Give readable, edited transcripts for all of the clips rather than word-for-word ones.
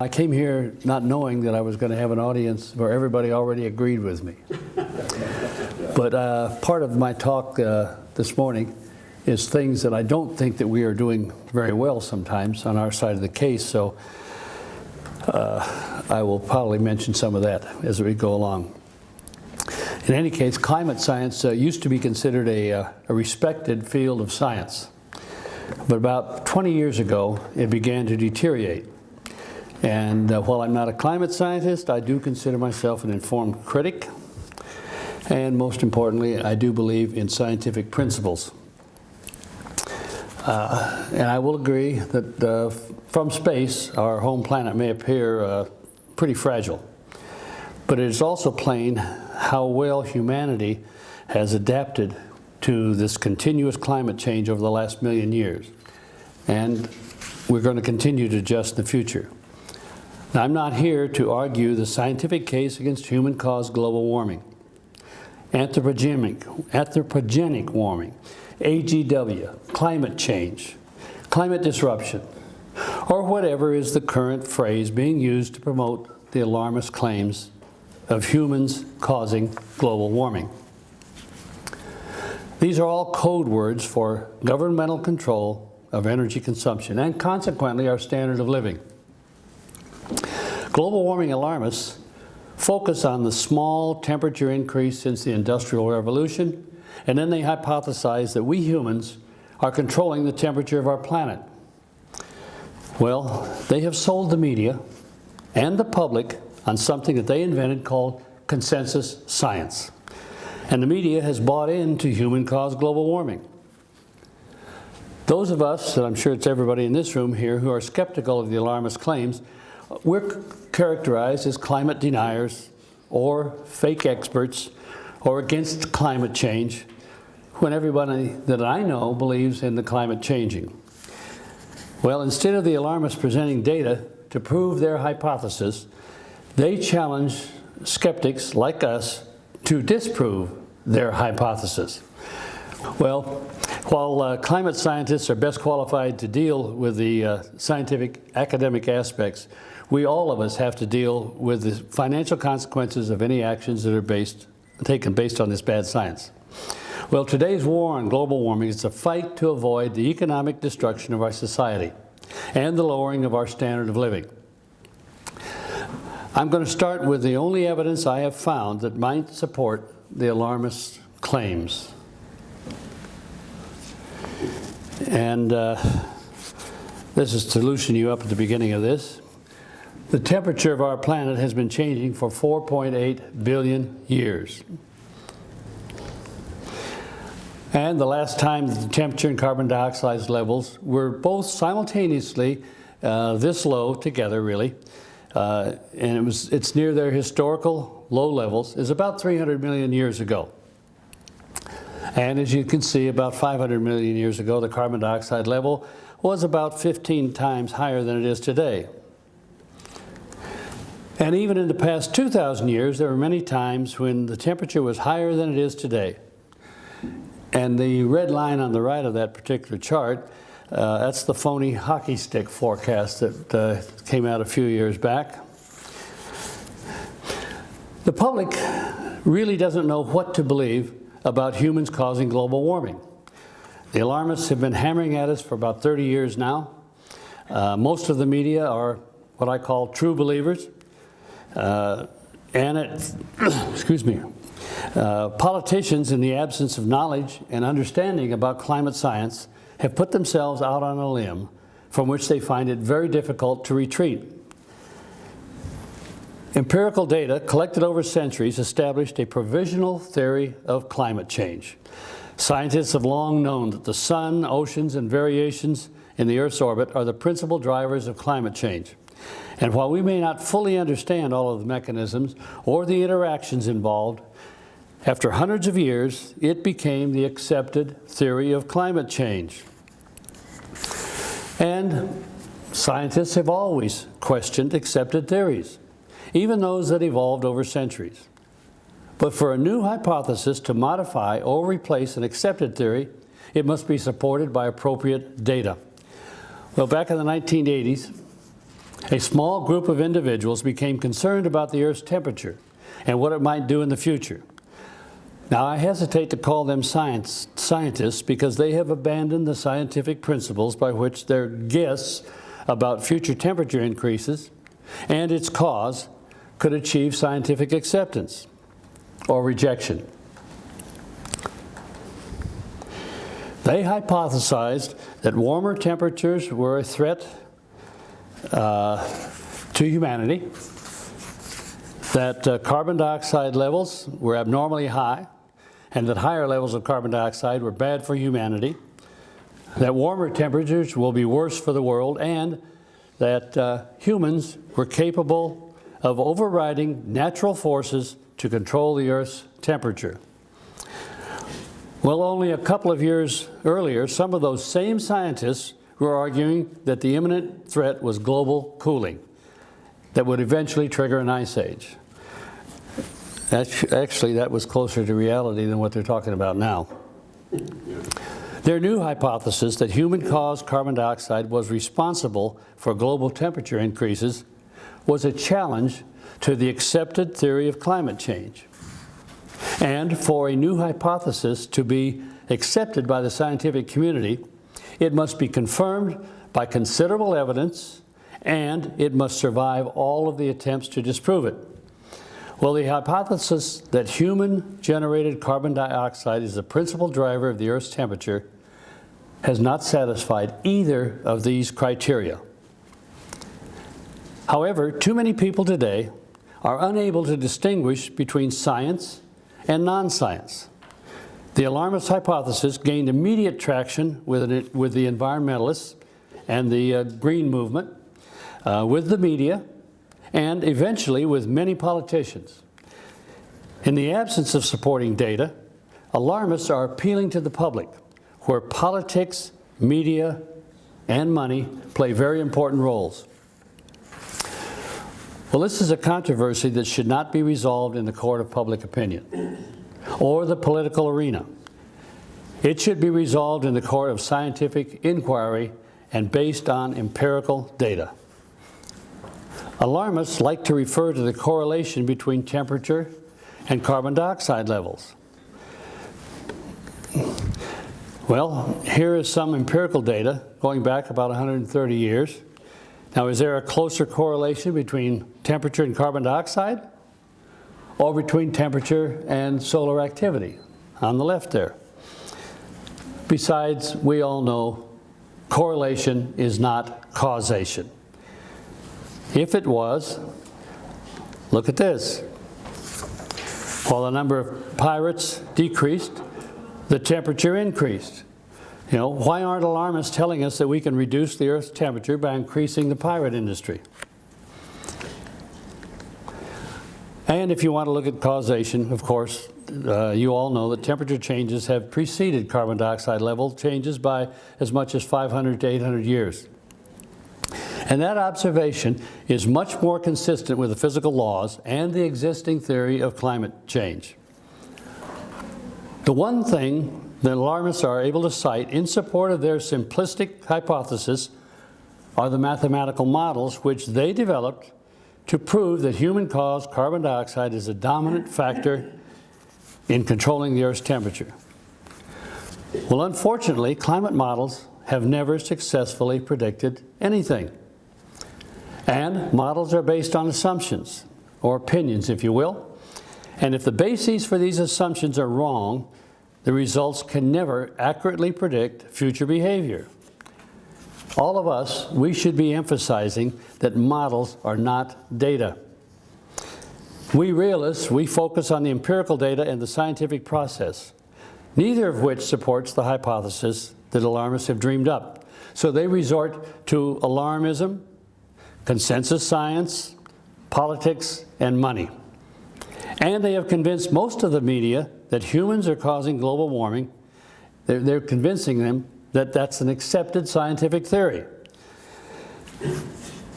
I came here not knowing that I was going to have an audience where everybody already agreed with me. But part of my talk this morning is things that I don't think that we are doing very well sometimes on our side of the case, so I will probably mention some of that as we go along. In any case, climate science used to be considered a respected field of science. But about 20 years ago, it began to deteriorate. And while I'm not a climate scientist, I do consider myself an informed critic. And most importantly, I do believe in scientific principles. And I will agree that from space, our home planet may appear pretty fragile. But it is also plain how well humanity has adapted to this continuous climate change over the last million years. And we're going to continue to adjust in the future. Now, I'm not here to argue the scientific case against human-caused global warming, anthropogenic warming, AGW, climate change, climate disruption, or whatever is the current phrase being used to promote the alarmist claims of humans causing global warming. These are all code words for governmental control of energy consumption and consequently our standard of living. Global warming alarmists focus on the small temperature increase since the Industrial Revolution, and then they hypothesize that we humans are controlling the temperature of our planet. Well, they have sold the media and the public on something that they invented called consensus science. And the media has bought into human-caused global warming. Those of us, and I'm sure it's everybody in this room here, who are skeptical of the alarmist claims, we're characterized as climate deniers or fake experts or against climate change when everybody that I know believes in the climate changing. Well, instead of the alarmists presenting data to prove their hypothesis, they challenge skeptics like us to disprove their hypothesis. Well, while climate scientists are best qualified to deal with the scientific academic aspects, we all of us have to deal with the financial consequences of any actions that are taken based on this bad science. Well, today's war on global warming is a fight to avoid the economic destruction of our society and the lowering of our standard of living. I'm going to start with the only evidence I have found that might support the alarmist claims. And this is to loosen you up at the beginning of this. The temperature of our planet has been changing for 4.8 billion years. And the last time the temperature and carbon dioxide levels were both simultaneously this low together, really, and it's near their historical low levels, is about 300 million years ago. And as you can see, about 500 million years ago, the carbon dioxide level was about 15 times higher than it is today. And even in the past 2,000 years, there were many times when the temperature was higher than it is today. And the red line on the right of that particular chart, that's the phony hockey stick forecast that came out a few years back. The public really doesn't know what to believe about humans causing global warming. The alarmists have been hammering at us for about 30 years now. Most of the media are what I call true believers. Excuse me. Politicians, in the absence of knowledge and understanding about climate science, have put themselves out on a limb from which they find it very difficult to retreat. Empirical data collected over centuries established a provisional theory of climate change. Scientists have long known that the sun, oceans, and variations in the Earth's orbit are the principal drivers of climate change. And while we may not fully understand all of the mechanisms or the interactions involved, after hundreds of years, it became the accepted theory of climate change. And scientists have always questioned accepted theories, even those that evolved over centuries. But for a new hypothesis to modify or replace an accepted theory, it must be supported by appropriate data. Well, back in the 1980s, a small group of individuals became concerned about the Earth's temperature and what it might do in the future. Now, I hesitate to call them scientists because they have abandoned the scientific principles by which their guess about future temperature increases and its cause could achieve scientific acceptance or rejection. They hypothesized that warmer temperatures were a threat to humanity, that carbon dioxide levels were abnormally high, and that higher levels of carbon dioxide were bad for humanity, that warmer temperatures will be worse for the world, and that humans were capable of overriding natural forces to control the Earth's temperature. Well, only a couple of years earlier, some of those same scientists were arguing that the imminent threat was global cooling that would eventually trigger an ice age. Actually, that was closer to reality than what they're talking about now. Their new hypothesis that human-caused carbon dioxide was responsible for global temperature increases was a challenge to the accepted theory of climate change. And for a new hypothesis to be accepted by the scientific community, it must be confirmed by considerable evidence, and it must survive all of the attempts to disprove it. Well, the hypothesis that human-generated carbon dioxide is the principal driver of the Earth's temperature has not satisfied either of these criteria. However, too many people today are unable to distinguish between science and non-science. The alarmist hypothesis gained immediate traction with the environmentalists and the green movement, with the media, and eventually with many politicians. In the absence of supporting data, alarmists are appealing to the public, where politics, media, and money play very important roles. Well, this is a controversy that should not be resolved in the court of public opinion or the political arena. It should be resolved in the court of scientific inquiry and based on empirical data. Alarmists like to refer to the correlation between temperature and carbon dioxide levels. Well, here is some empirical data going back about 130 years. Now, is there a closer correlation between temperature and carbon dioxide, or between temperature and solar activity? On the left there. Besides, we all know correlation is not causation. If it was, look at this. While the number of pirates decreased, the temperature increased. You know, why aren't alarmists telling us that we can reduce the Earth's temperature by increasing the pirate industry? And if you want to look at causation, of course, you all know that temperature changes have preceded carbon dioxide level changes by as much as 500 to 800 years. And that observation is much more consistent with the physical laws and the existing theory of climate change. The one thing that alarmists are able to cite in support of their simplistic hypothesis are the mathematical models which they developed to prove that human-caused carbon dioxide is a dominant factor in controlling the Earth's temperature. Well, unfortunately, climate models have never successfully predicted anything. And models are based on assumptions, or opinions, if you will. And if the bases for these assumptions are wrong, the results can never accurately predict future behavior. All of us, we should be emphasizing that models are not data. We realists, we focus on the empirical data and the scientific process, neither of which supports the hypothesis that alarmists have dreamed up. So they resort to alarmism, consensus science, politics, and money. And they have convinced most of the media that humans are causing global warming. They're convincing them that that's an accepted scientific theory.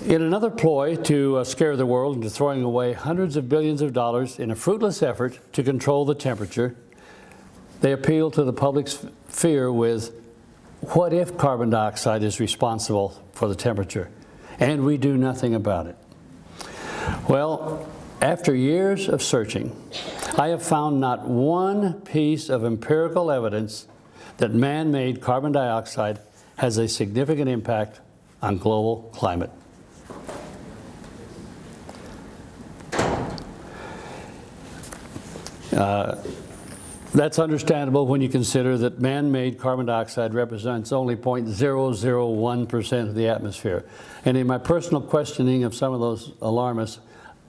In another ploy to scare the world into throwing away hundreds of billions of dollars in a fruitless effort to control the temperature, they appeal to the public's fear with, what if carbon dioxide is responsible for the temperature? and we do nothing about it. Well, after years of searching, I have found not one piece of empirical evidence that man-made carbon dioxide has a significant impact on global climate. That's understandable when you consider that man-made carbon dioxide represents only 0.001% of the atmosphere. And in my personal questioning of some of those alarmists,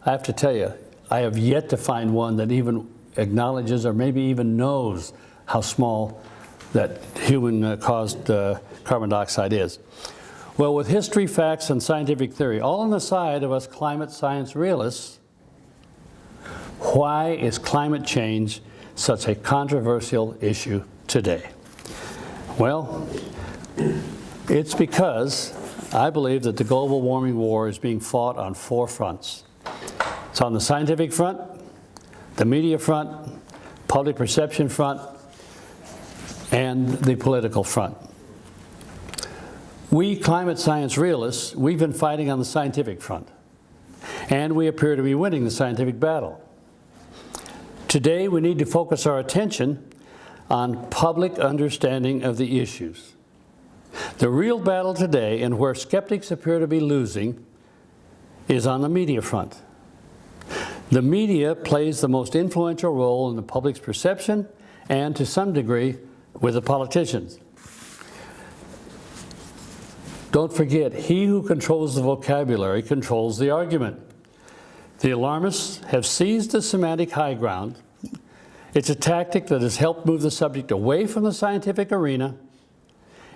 I have to tell you, I have yet to find one that even acknowledges or maybe even knows how small that human-caused carbon dioxide is. Well, with history, facts, and scientific theory all on the side of us climate science realists, why is climate change such a controversial issue today? Well, it's because I believe that the global warming war is being fought on 4 fronts. It's on the scientific front, the media front, public perception front, and the political front. We climate science realists, we've been fighting on the scientific front, and we appear to be winning the scientific battle. Today, we need to focus our attention on public understanding of the issues. The real battle today, and where skeptics appear to be losing, is on the media front. The media plays the most influential role in the public's perception and, to some degree, with the politicians. Don't forget, he who controls the vocabulary controls the argument. The alarmists have seized the semantic high ground. It's a tactic that has helped move the subject away from the scientific arena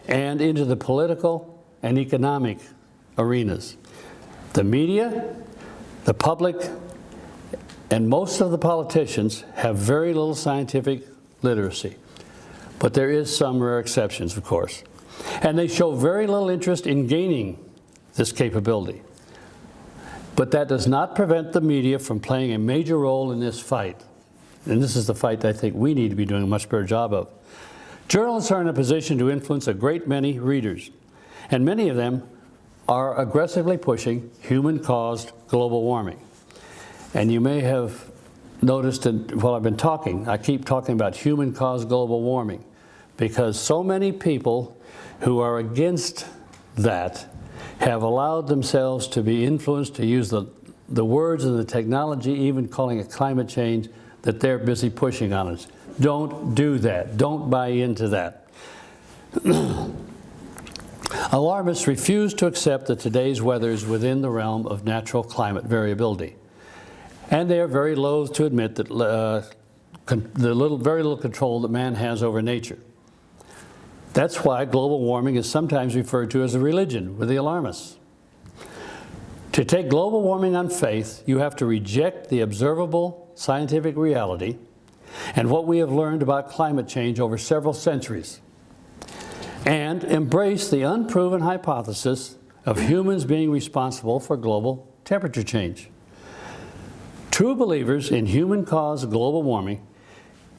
and into the political and economic arenas. The media, the public, and most of the politicians have very little scientific literacy. But there is some rare exceptions, of course. And they show very little interest in gaining this capability. But that does not prevent the media from playing a major role in this fight. And this is the fight that I think we need to be doing a much better job of. Journalists are in a position to influence a great many readers, and many of them are aggressively pushing human-caused global warming. And you may have noticed that while I've been talking, I keep talking about human-caused global warming, because so many people who are against that have allowed themselves to be influenced to use the words and the technology, even calling it climate change, that they're busy pushing on us. Don't do that. Don't buy into that. Alarmists refuse to accept that today's weather is within the realm of natural climate variability. And they are very loath to admit that very little control that man has over nature. That's why global warming is sometimes referred to as a religion with the alarmists. To take global warming on faith, you have to reject the observable scientific reality and what we have learned about climate change over several centuries, and embrace the unproven hypothesis of humans being responsible for global temperature change. True believers in human-caused global warming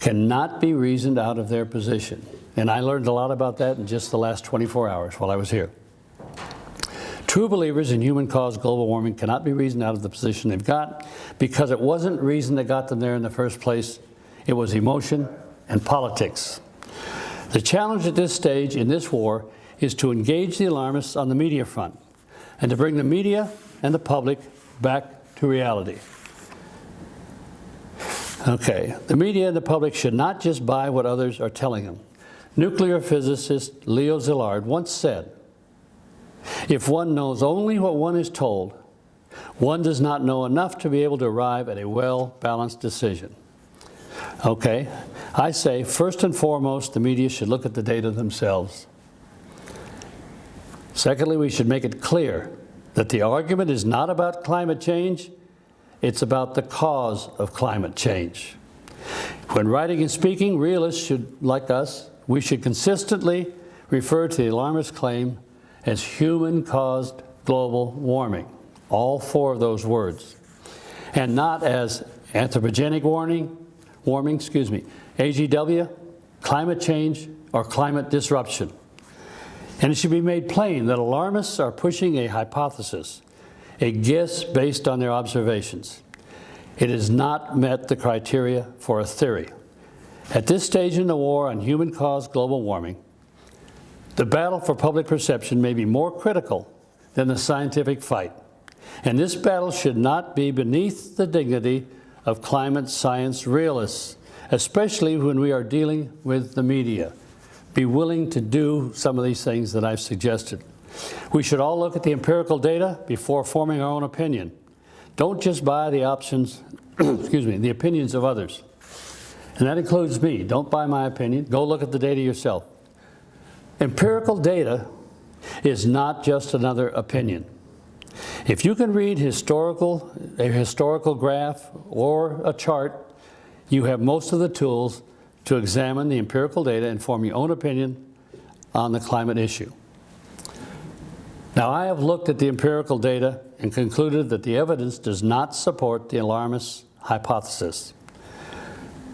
cannot be reasoned out of their position. And I learned a lot about that in just the last 24 hours while I was here. True believers in human-caused global warming cannot be reasoned out of the position they've got, because it wasn't reason that got them there in the first place. It was emotion and politics. The challenge at this stage in this war is to engage the alarmists on the media front and to bring the media and the public back to reality. Okay, the media and the public should not just buy what others are telling them. Nuclear physicist Leo Szilard once said, "If one knows only what one is told, one does not know enough to be able to arrive at a well-balanced decision." Okay, I say, first and foremost, the media should look at the data themselves. Secondly, we should make it clear that the argument is not about climate change, it's about the cause of climate change. When writing and speaking, realists should, like us, we should consistently refer to the alarmist claim as human-caused global warming, all 4 of those words, and not as anthropogenic warming, AGW, climate change, or climate disruption. And it should be made plain that alarmists are pushing a hypothesis, a guess based on their observations. It has not met the criteria for a theory. At this stage in the war on human-caused global warming, the battle for public perception may be more critical than the scientific fight. And this battle should not be beneath the dignity of climate science realists, especially when we are dealing with the media. Be willing to do some of these things that I've suggested. We should all look at the empirical data before forming our own opinion. Don't just buy the options, the opinions of others. And that includes me. Don't buy my opinion. Go look at the data yourself. Empirical data is not just another opinion. If you can read a historical graph or a chart, you have most of the tools to examine the empirical data and form your own opinion on the climate issue. Now, I have looked at the empirical data and concluded that the evidence does not support the alarmist hypothesis.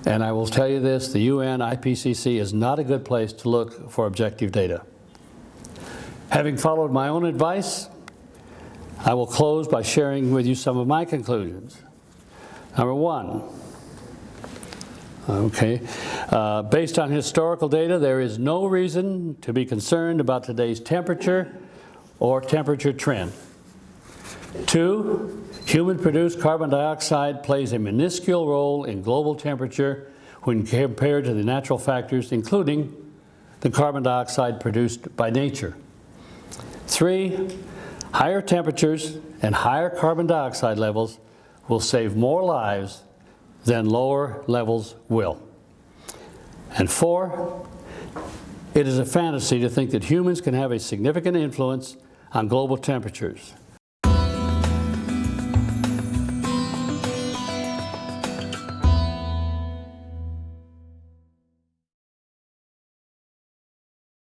And I will tell you this, the UN IPCC is not a good place to look for objective data. Having followed my own advice, I will close by sharing with you some of my conclusions. Number one, based on historical data, there is no reason to be concerned about today's temperature or temperature trend. Two, human-produced carbon dioxide plays a minuscule role in global temperature when compared to the natural factors, including the carbon dioxide produced by nature. Three, higher temperatures and higher carbon dioxide levels will save more lives than lower levels will. And four, it is a fantasy to think that humans can have a significant influence on global temperatures.